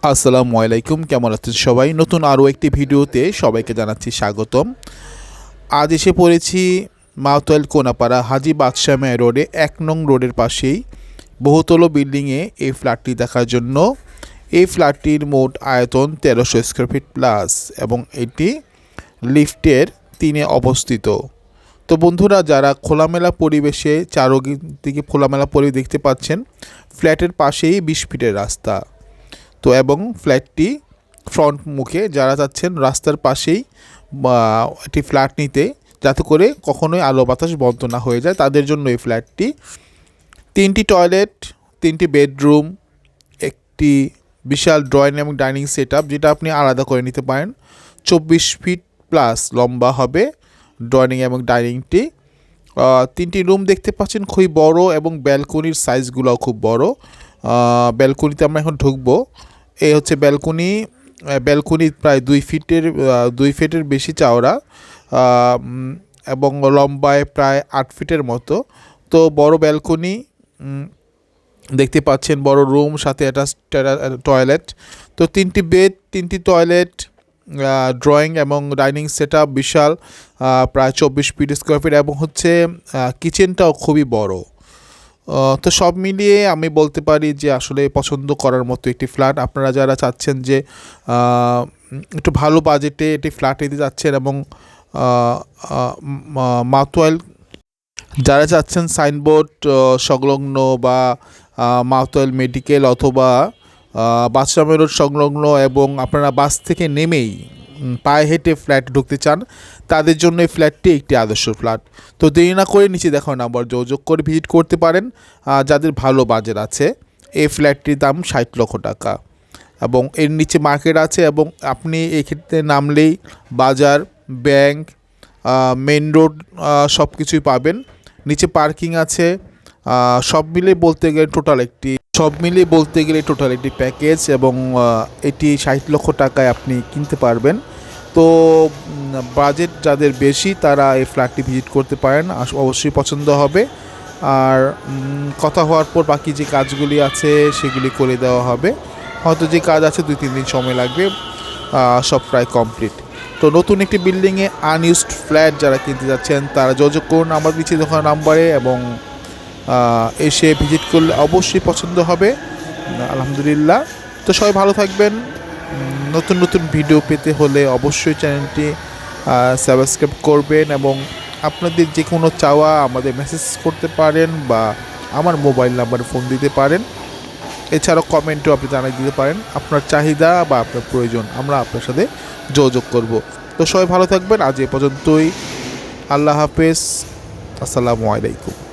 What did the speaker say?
আসসালামু আলাইকুম, কেমন আছেন সবাই? নতুন আরও একটি ভিডিওতে সবাইকে জানাচ্ছি স্বাগতম। আজ এসে পড়েছি মাওতোয়াইল কোনাপাড়া হাজী বাদশাহ মেহের রোডে ১ নং রোডের পাশেই বহুতল বিল্ডিংয়ে এই ফ্ল্যাটটি দেখার জন্য। এই ফ্ল্যাটটির মোট আয়তন ১৩০০ স্কোয়ার ফিট প্লাস এবং এটি লিফটের ৩-এ অবস্থিত। তো বন্ধুরা, যারা খোলামেলা পরিবেশে চারদিকে খোলামেলা পরিবেশ দেখতে পাচ্ছেন, ফ্ল্যাটের পাশেই ২০ ফিটের রাস্তা। তো এবং ফ্ল্যাটটি ফ্রন্ট মুখে, যারা চাচ্ছেন রাস্তার পাশেই একটি ফ্ল্যাট নিতে যাতে করে কখনোই আলো বাতাস বন্ধ না হয়ে যায়, তাদের জন্য এই ফ্ল্যাটটি। 3টি টয়লেট, 3টি বেডরুম, একটি বিশাল ড্রয়িং এবং ডাইনিং সেট আপ, যেটা আপনি আলাদা করে নিতে পারেন। 24 ফিট প্লাস লম্বা হবে ড্রয়িং এবং ডাইনিংটি। 3টি রুম দেখতে পাচ্ছেন, খুবই বড় এবং ব্যালকনির সাইজগুলোও খুব বড়। ব্যালকনিতে আমরা এখন ঢুকবো। এই হচ্ছে ব্যালকনি। ব্যালকনি প্রায় 2 ফিটের বেশি চওড়া এবং লম্বায় প্রায় 8 ফিটের মতো। তো বড় ব্যালকনি দেখতে পাচ্ছেন, বড় রুম, সাথে অ্যাটাচ টয়লেট। তো 3টি বেড, 3টি টয়লেট, ড্রয়িং এবং ডাইনিং সেট আপ বিশাল, প্রায় 24 ফিট স্কোয়ার ফিট, এবং হচ্ছে কিচেনটাও খুবই বড়। তো সব মিলিয়ে আমি বলতে পারি যে আসলে পছন্দ করার মতো একটি ফ্ল্যাট। আপনারা যারা চাচ্ছেন যে একটু ভালো বাজেটে একটি ফ্ল্যাট নিতে যাচ্ছেন এবং মাওতোয়াইল, যারা চাচ্ছেন সাইনবোর্ড সংলগ্ন বা মাওতোয়াইল মেডিকেল অথবা বাদশাহ মেহের রোড সংলগ্ন, এবং আপনারা বাস থেকে নেমেই পায়ে হেঁটে ফ্ল্যাট ঢুকতে চান, তাদের জন্য এই ফ্ল্যাটটি একটি আদর্শ ফ্ল্যাট। তো দেরি না করে নিচে দেখানো নাম্বার যোগাযোগ করে ভিজিট করতে পারেন যাদের ভালো বাজেট আছে। এই ফ্ল্যাটটির দাম ৬০ লক্ষ টাকা এবং এর নিচে মার্কেট আছে, এবং আপনি এক্ষেত্রে নামলেই বাজার, ব্যাংক, মেন রোড সব কিছুই পাবেন। নিচে পার্কিং আছে। সব মিলিয়ে বলতে গেলে টোটাল একটি প্যাকেজ, এবং এটি ৬০ লক্ষ টাকায় আপনি কিনতে পারবেন। তো বাজেট যাদের বেশি তারা এই ফ্ল্যাটটি ভিজিট করতে পারেন, অবশ্যই পছন্দ হবে। আর কথা হওয়ার পর বাকি যে কাজগুলি আছে সেগুলি করে দেওয়া হবে। হয়তো যে কাজ আছে 2-3 দিন সময় লাগবে, সব প্রায় কমপ্লিট। তো নতুন একটি বিল্ডিংয়ে আনইউজড ফ্ল্যাট যারা কিনতে যাচ্ছেন তারা যোগাযোগ করুন আমার নিচে দেখানো নাম্বারে, এবং এসে ভিজিট করলে অবশ্যই পছন্দ হবে। আলহামদুলিল্লাহ। তো সবাই ভালো থাকবেন। নতুন নতুন ভিডিও পেতে হলে অবশ্যই চ্যানেলটি সাবস্ক্রাইব করবেন, এবং আপনাদের যে কোনো চাওয়া আমাদের মেসেজ করতে পারেন বা আমার মোবাইল নাম্বারে ফোন দিতে পারেন। এছাড়াও কমেন্টও আপনি জানিয়ে দিতে পারেন আপনার চাহিদা বা আপনার প্রয়োজন, আমরা আপনার সাথে যোগাযোগ করব। তো সবাই ভালো থাকবেন। আজ এ পর্যন্তই। আল্লাহ হাফেজ। আসসালামু আলাইকুম।